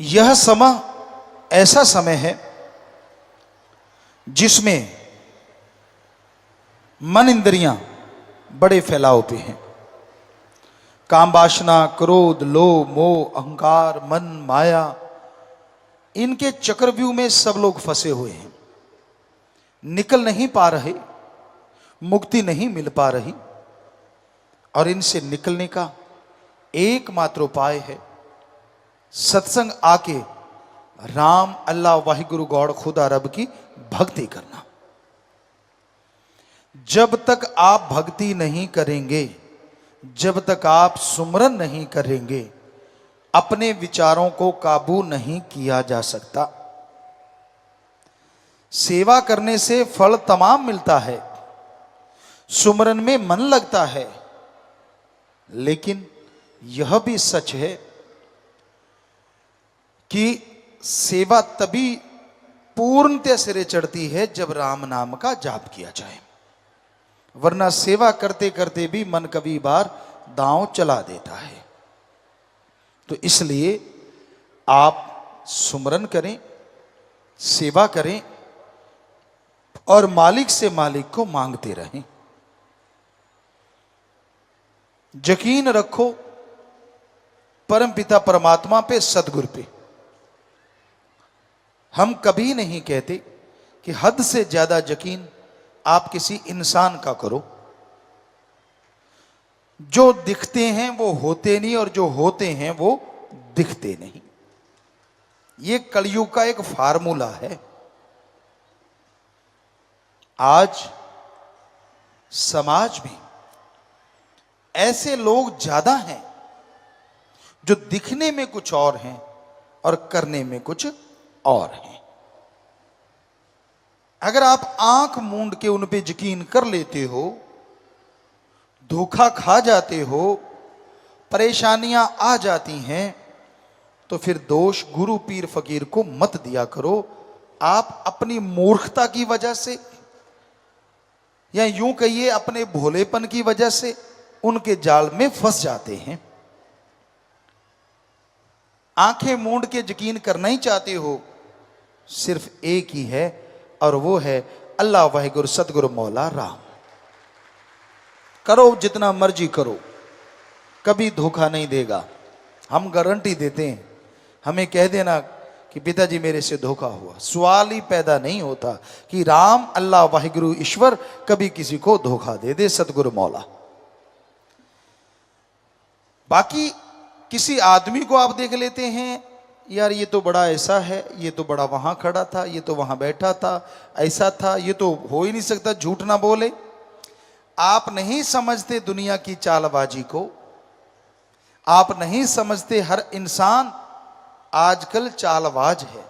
यह समय ऐसा समय है जिसमें मन इंद्रियां बड़े फैलाव पे हैं। काम वासना, क्रोध, लोभ, मोह, अहंकार, मन, माया, इनके चक्रव्यूह में सब लोग फंसे हुए हैं, निकल नहीं पा रहे, मुक्ति नहीं मिल पा रही। और इनसे निकलने का एकमात्र उपाय है सत्संग आके राम, अल्लाह, वाहिगुरु, गॉड, खुदा, रब की भक्ति करना। जब तक आप भक्ति नहीं करेंगे, जब तक आप सुमरन नहीं करेंगे, अपने विचारों को काबू नहीं किया जा सकता। सेवा करने से फल तमाम मिलता है, सुमरन में मन लगता है, लेकिन यह भी सच है कि सेवा तभी पूर्णतः सिरे चढ़ती है जब राम नाम का जाप किया जाए, वरना सेवा करते करते भी मन कभी बार दांव चला देता है। तो इसलिए आप सुमरन करें, सेवा करें और मालिक से मालिक को मांगते रहें। यकीन रखो परम पिता परमात्मा पे, सदगुरु पे। हम कभी नहीं कहते कि हद से ज्यादा यकीन आप किसी इंसान का करो। जो दिखते हैं वो होते नहीं, और जो होते हैं वो दिखते नहीं। ये कलयुग का एक फार्मूला है। आज समाज में ऐसे लोग ज्यादा हैं जो दिखने में कुछ और हैं और करने में कुछ और हैं। अगर आप आंख मूंद के उन पे यकीन कर लेते हो, धोखा खा जाते हो, परेशानियां आ जाती हैं, तो फिर दोष गुरु पीर फकीर को मत दिया करो। आप अपनी मूर्खता की वजह से, या यूं कहिए अपने भोलेपन की वजह से उनके जाल में फंस जाते हैं। आंखें मूंद के यकीन करना ही चाहते हो, सिर्फ एक ही है, और वो है अल्लाह, वाहिगुरु, सतगुरु, मौला राम। करो जितना मर्जी करो, कभी धोखा नहीं देगा। हम गारंटी देते हैं। हमें कह देना कि पिताजी मेरे से धोखा हुआ, सवाल ही पैदा नहीं होता कि राम, अल्लाह, वाहिगुरु, ईश्वर कभी किसी को धोखा दे दे, सतगुरु मौला। बाकी किसी आदमी को आप देख लेते हैं, यार ये तो बड़ा ऐसा है, ये तो बड़ा वहां खड़ा था, ये तो वहां बैठा था, ऐसा था, ये तो हो ही नहीं सकता, झूठ ना बोले। आप नहीं समझते दुनिया की चालबाजी को, आप नहीं समझते हर इंसान आजकल चालबाज है।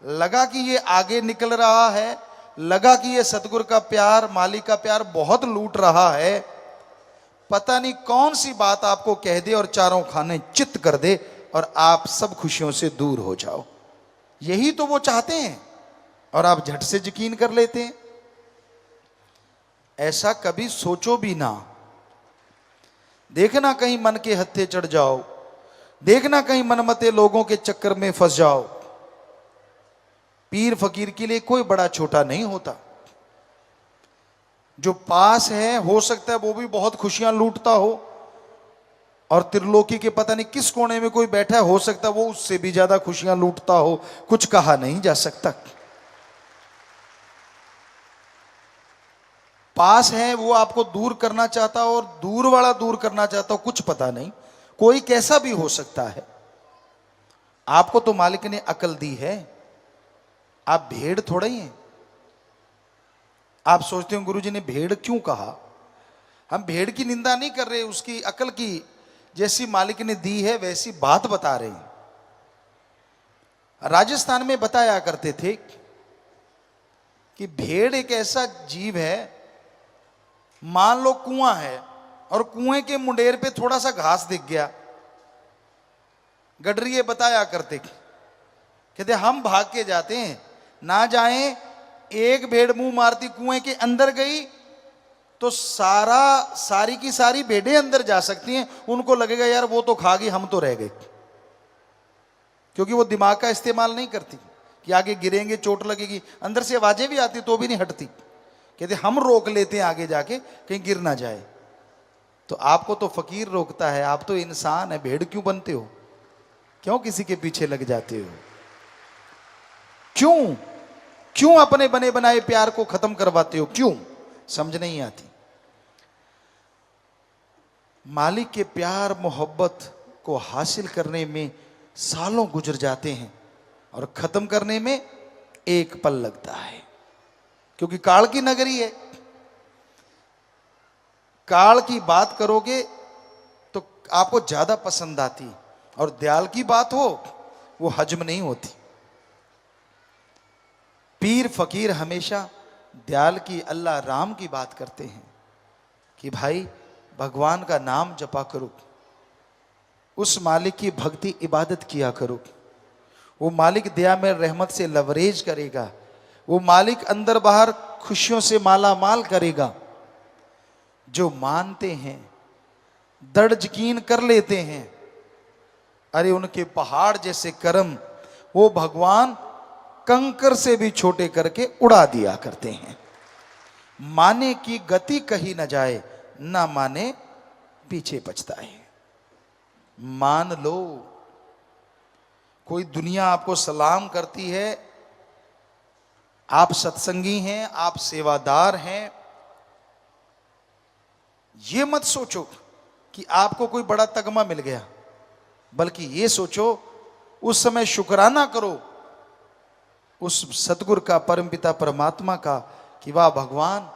लगा कि ये आगे निकल रहा है, लगा कि ये सतगुरु का प्यार, मालिक का प्यार बहुत लूट रहा है, पता नहीं कौन सी बात आपको कह दे और चारों खाने चित्त कर दे और आप सब खुशियों से दूर हो जाओ। यही तो वो चाहते हैं और आप झट से यकीन कर लेते हैं। ऐसा कभी सोचो भी ना। देखना कहीं मन के हत्थे चढ़ जाओ, देखना कहीं मनमते लोगों के चक्कर में फंस जाओ। पीर फकीर के लिए कोई बड़ा छोटा नहीं होता। जो पास है, हो सकता है वो भी बहुत खुशियां लूटता हो, और त्रिलोकी के पता नहीं किस कोने में कोई बैठा है, हो सकता है वो उससे भी ज्यादा खुशियां लूटता हो। कुछ कहा नहीं जा सकता। पास है वो आपको दूर करना चाहता हो, और दूर वाला दूर करना चाहता हो, कुछ पता नहीं। कोई कैसा भी हो सकता है। आपको तो मालिक ने अकल दी है, आप भेड़ थोड़े ही हैं। आप सोचते हो गुरुजी ने भेड़ क्यों कहा। हम भेड़ की निंदा नहीं कर रहे, उसकी अकल की जैसी मालिक ने दी है वैसी बात बता रहे हैं। राजस्थान में बताया करते थे कि भेड़ एक ऐसा जीव है, मान लो कुआं है और कुएं के मुंडेर पे थोड़ा सा घास दिख गया, गडरिये बताया करते, कहते हम भाग के जाते हैं, ना जाएं। एक भेड़ मुंह मारती कुएं के अंदर गई तो सारी की सारी भेड़ें अंदर जा सकती हैं। उनको लगेगा यार वो तो खा गई, हम तो रह गए। क्योंकि वो दिमाग का इस्तेमाल नहीं करती कि आगे गिरेंगे चोट लगेगी। अंदर से आवाजें भी आती तो भी नहीं हटती, कहते हम रोक लेते हैं आगे जाके कहीं गिर ना जाए। तो आपको तो फकीर रोकता है, आप तो इंसान है, भेड़ क्यों बनते हो? क्यों किसी के पीछे लग जाते हो? क्यों क्यों अपने बने बनाए प्यार को खत्म करवाते हो? क्यों? समझ नहीं आती। मालिक के प्यार मोहब्बत को हासिल करने में सालों गुजर जाते हैं और खत्म करने में एक पल लगता है, क्योंकि काल की नगरी है। काल की बात करोगे तो आपको ज्यादा पसंद आती, और दयाल की बात हो वो हजम नहीं होती। पीर फकीर हमेशा दयाल की, अल्लाह राम की बात करते हैं कि भाई भगवान का नाम जपा करो, उस मालिक की भक्ति इबादत किया करो। वो मालिक दया में रहमत से लवरेज करेगा, वो मालिक अंदर बाहर खुशियों से माला माल करेगा। जो मानते हैं, दृढ़ यकीन कर लेते हैं, अरे उनके पहाड़ जैसे कर्म वो भगवान कंकर से भी छोटे करके उड़ा दिया करते हैं। माने की गति कही न जाए, ना माने पीछे पछताए। मान लो, कोई दुनिया आपको सलाम करती है, आप सत्संगी हैं, आप सेवादार हैं, ये मत सोचो कि आपको कोई बड़ा तगमा मिल गया, बल्कि ये सोचो उस समय शुक्राना करो उस सतगुरु का, परमपिता परमात्मा का, कि वाह भगवान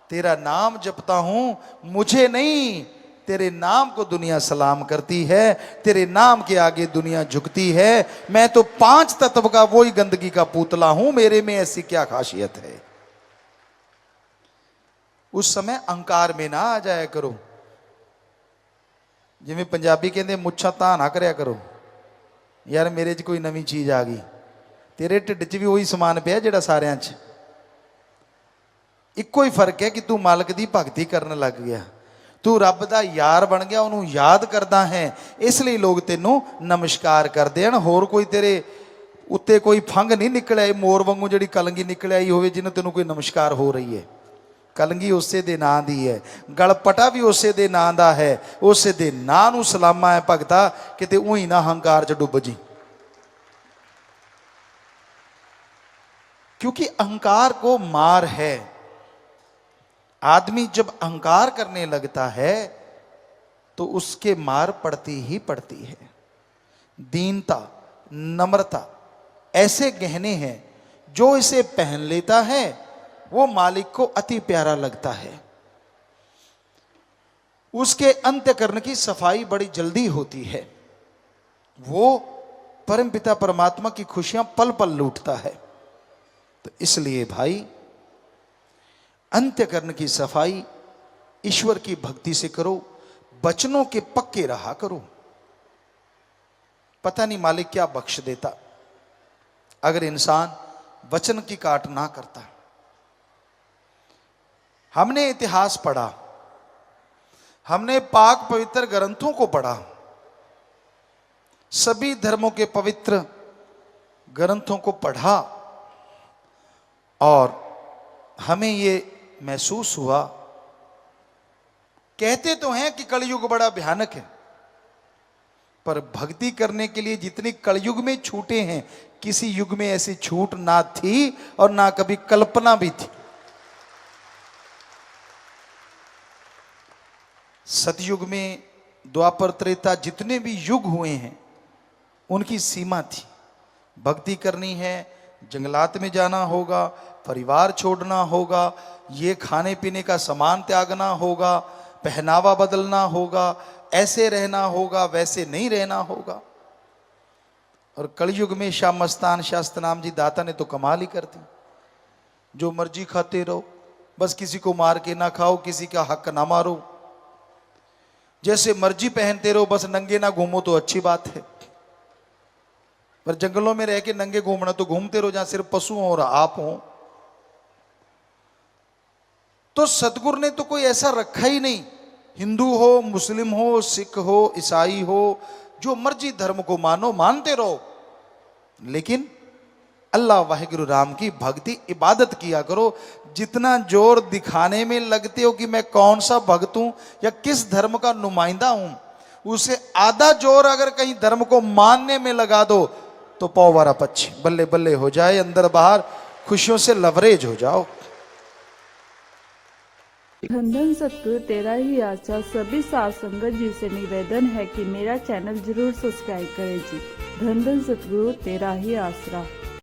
तेरा नाम जपता हूं, मुझे नहीं तेरे नाम को दुनिया सलाम करती है, तेरे नाम के आगे दुनिया झुकती है। मैं तो 5 तत्व का वही गंदगी का पुतला हूं, मेरे में ऐसी क्या खासियत है। उस समय अहंकार में ना आ जाया करो। जिਵੇਂ पंजाबी कहते मुच्छा ता ना करया करो, यार मेरे च कोई नवी चीज आ गई, तेरे ढिड च भी वही समान पिया जेड़ा सारियां च। इक्को ही फर्क है कि तू मालिक दी भगती करन लग गया, तू रब दा यार बन गया, उन्होंने याद करदा है, इसलिए लोग तेनों नमस्कार करते हैं। होर कोई तेरे उत्ते कोई फंग नहीं निकल आई, मोर वांगू जिहड़ी कलंगी निकल आई होवे जिन्होंने तेनों कोई नमस्कार हो रही है। कलंगी उसे दे नां दी है, गलपटा भी उसे दे नां दा है, उसे दे नां नूं सलामा है भगता, किते उही ना हंकार च डुब जी। क्योंकि अहंकार को मार है। आदमी जब अहंकार करने लगता है तो उसके मार पड़ती ही पड़ती है। दीनता, नम्रता ऐसे गहने हैं जो इसे पहन लेता है वो मालिक को अति प्यारा लगता है। उसके अंतःकरण की सफाई बड़ी जल्दी होती है, वो परमपिता परमात्मा की खुशियां पल पल लूटता है। तो इसलिए भाई अंतःकरण की सफाई ईश्वर की भक्ति से करो, वचनों के पक्के रहा करो। पता नहीं मालिक क्या बख्श देता अगर इंसान वचन की काट ना करता। हमने इतिहास पढ़ा, हमने पाक पवित्र ग्रंथों को पढ़ा, सभी धर्मों के पवित्र ग्रंथों को पढ़ा, और हमें ये महसूस हुआ, कहते तो हैं कि कलयुग बड़ा भयानक है, पर भक्ति करने के लिए जितनी कलयुग में छूटे हैं, किसी युग में ऐसी छूट ना थी और ना कभी कल्पना भी थी। सतयुग में, द्वापर, त्रेता, जितने भी युग हुए हैं उनकी सीमा थी। भक्ति करनी है, जंगलात में जाना होगा, परिवार छोड़ना होगा, ये खाने पीने का सामान त्यागना होगा, पहनावा बदलना होगा, ऐसे रहना होगा, वैसे नहीं रहना होगा। और कलयुग में शाह मस्तान शास्त्रनाम जी दाता ने तो कमाल ही कर दी। जो मर्जी खाते रहो, बस किसी को मार के ना खाओ, किसी का हक ना मारो, जैसे मर्जी पहनते रहो, बस नंगे ना घूमो तो अच्छी बात है। पर जंगलों में रह के नंगे घूमना तो घूमते रहो जहां सिर्फ पशु हो और आप हो। तो सतगुरु ने तो कोई ऐसा रखा ही नहीं, हिंदू हो, मुस्लिम हो, सिख हो, ईसाई हो, जो मर्जी धर्म को मानो, मानते रहो, लेकिन अल्लाह वाहिगुरु राम की भक्ति इबादत किया करो। जितना जोर दिखाने में लगते हो कि मैं कौन सा भक्त हूं या किस धर्म का नुमाइंदा हूं, उसे आधा जोर अगर कहीं धर्म को मानने में लगा दो तो पौवारा पक्षी बल्ले बल्ले हो जाए, अंदर बाहर खुशियों से लवरेज हो जाओ। धन धन सतगुरु तेरा ही आशा सभी साथ संगत जी से निवेदन है कि मेरा चैनल जरूर सब्सक्राइब करें जी। धन धन सतगुरु तेरा ही आसरा।